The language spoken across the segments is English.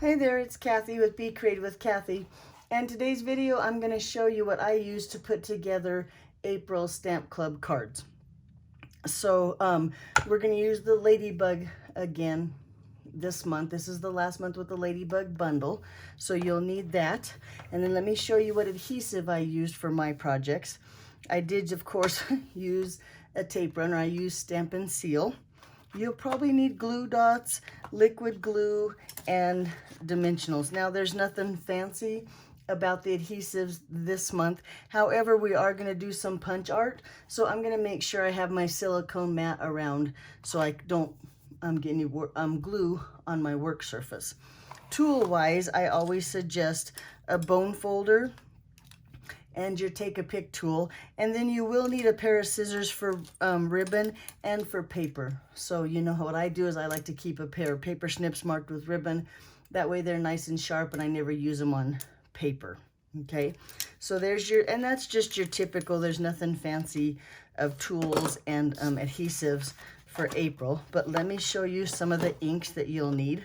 Hey there, it's Kathy with Be Creative with Kathy. And today's video, I'm going to show you what I use to put together April Stamp Club cards. So we're going to use the Ladybug again this month. This is the last month with the Ladybug bundle. So you'll need that. And then let me show you what adhesive I used for my projects. I did, of course, use a tape runner. I used Stamp and Seal. You'll probably need glue dots, liquid glue, and dimensionals. Now, there's nothing fancy about the adhesives this month. However, we are going to do some punch art, so I'm going to make sure I have my silicone mat around so I don't get any glue on my work surface. Tool-wise, I always suggest a bone folder and your take a pick tool, and then you will need a pair of scissors for ribbon and for paper. So you know what I do is I like to keep a pair of paper snips marked with ribbon. That way they're nice and sharp and I never use them on paper. Okay, so there's your, and that's just your typical, there's nothing fancy of tools and adhesives for April. But let me show you some of the inks that you'll need.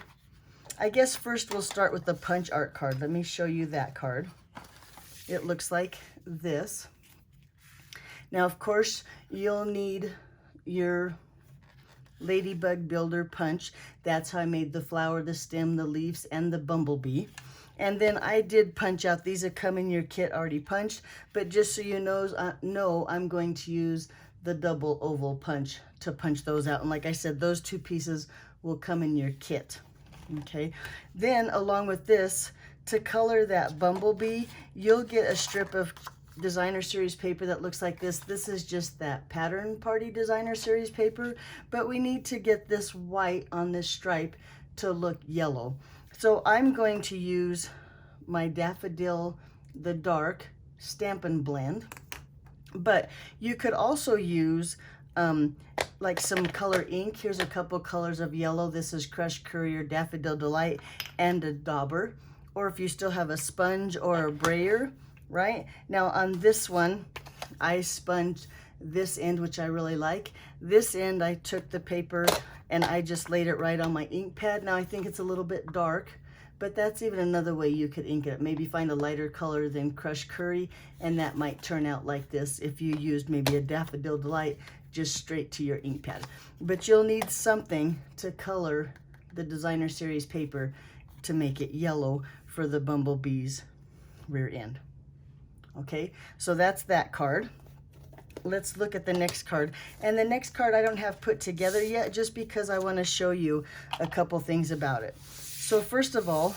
I guess first we'll start with the punch art card. Let me show you that card. It looks like this. Now, of course, you'll need your Ladybug Builder punch. That's how I made the flower, the stem, the leaves, and the bumblebee. And then I did punch out. These have come in your kit already punched, but just so you know, I'm going to use the double oval punch to punch those out. And like I said, those two pieces will come in your kit. Okay, then along with this, to color that bumblebee, you'll get a strip of designer series paper that looks like this. This is just that pattern party designer series paper, but we need to get this white on this stripe to look yellow. So I'm going to use my Daffodil, the dark Stampin' Blend, but you could also use like some color ink. Here's a couple colors of yellow. This is Crushed Courier, Daffodil Delight, and a dauber. Or if you still have a sponge or a brayer, right? Now on this one, I sponged this end, which I really like. This end, I took the paper and I just laid it right on my ink pad. Now I think it's a little bit dark, but that's even another way you could ink it. Maybe find a lighter color than Crushed Curry, and that might turn out like this if you used maybe a Daffodil Delight just straight to your ink pad. But you'll need something to color the designer series paper to make it yellow for the bumblebee's rear end. Okay, so that's that card. Let's look at the next card. And the next card I don't have put together yet, just because I want to show you a couple things about it. So first of all,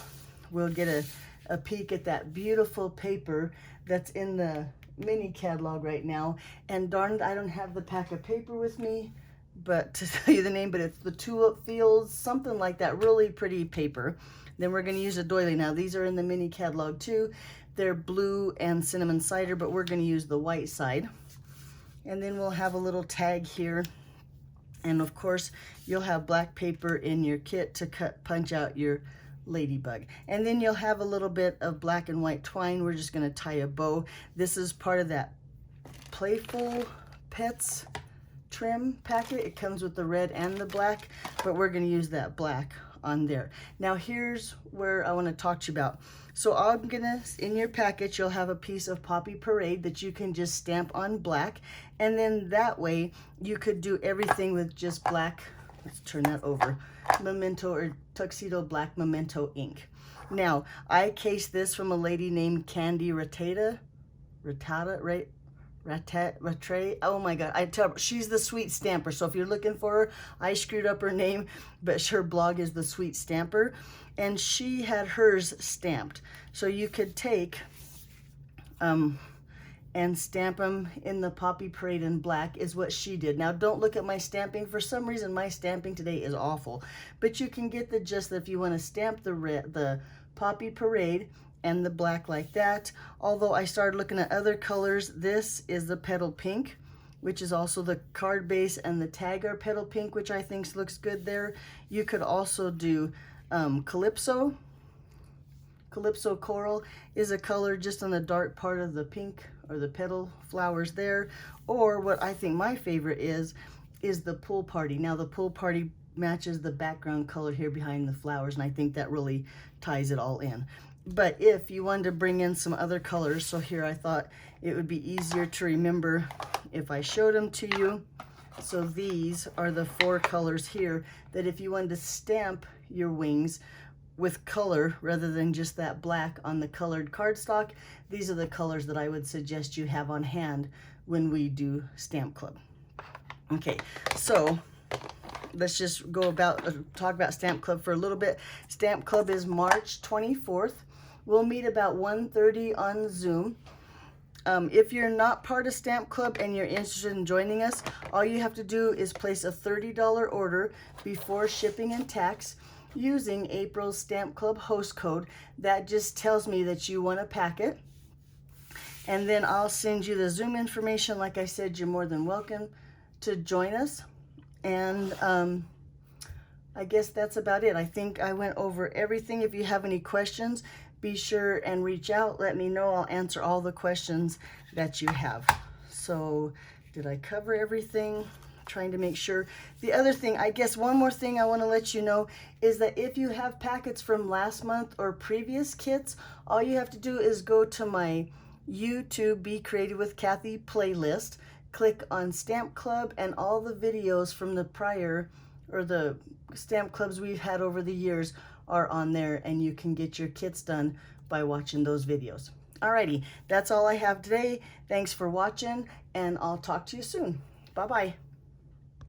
we'll get a peek at that beautiful paper that's in the mini catalog right now. And darn it, I don't have the pack of paper with me, but to tell you the name, but it's the Tulip Fields, something like that, really pretty paper. Then we're going to use a doily. Now these are in the mini catalog too. They're blue and cinnamon cider, but we're going to use the white side. And then we'll have a little tag here. And of course, you'll have black paper in your kit to punch out your ladybug. And then you'll have a little bit of black and white twine. We're just going to tie a bow. This is part of that Playful Pets trim packet. It comes with the red and the black, but we're going to use that black on there. Now here's where I want to talk to you about. So I'm gonna, in your package, you'll have a piece of Poppy Parade that you can just stamp on black, and then that way you could do everything with just black. Let's turn that over. Memento or Tuxedo Black Memento ink. Now I cased this from a lady named Candy Rattray. Oh my God, I tell her, she's the Sweet Stamper. So if you're looking for her, I screwed up her name, but her blog is the Sweet Stamper, and she had hers stamped. So you could take and stamp them in the Poppy Parade in black is what she did. Now don't look at my stamping. For some reason my stamping today is awful, but you can get the gist that if you want to stamp the Poppy Parade and the black like that. Although I started looking at other colors. This is the Petal Pink, which is also the card base, and the tag are Petal Pink, which I think looks good there. You could also do Calypso. Calypso Coral is a color just on the dark part of the pink or the petal flowers there. Or what I think my favorite is the Pool Party. Now the Pool Party matches the background color here behind the flowers, and I think that really ties it all in. But if you wanted to bring in some other colors, so here I thought it would be easier to remember if I showed them to you. So these are the 4 colors here that if you wanted to stamp your wings with color rather than just that black on the colored cardstock, these are the colors that I would suggest you have on hand when we do Stamp Club. Okay, so let's just go about talk about Stamp Club for a little bit. Stamp Club is March 24th. We'll meet about 1:30 on Zoom. If you're not part of Stamp Club and you're interested in joining us, all you have to do is place a $30 order before shipping and tax using April's Stamp Club host code. That just tells me that you want a packet. And then I'll send you the Zoom information. Like I said, you're more than welcome to join us. And I guess that's about it. I think I went over everything. If you have any questions, be sure and reach out. Let me know. I'll answer all the questions that you have. So did I cover everything? Trying to make sure. The other thing, I guess one more thing I want to let you know is that if you have packets from last month or previous kits, all you have to do is go to my YouTube Be Creative with Kathy playlist, click on Stamp Club, and all the videos from the prior or the Stamp Clubs we've had over the years are on there, and you can get your kits done by watching those videos. Alrighty, that's all I have today. Thanks for watching, and I'll talk to you soon. Bye-bye.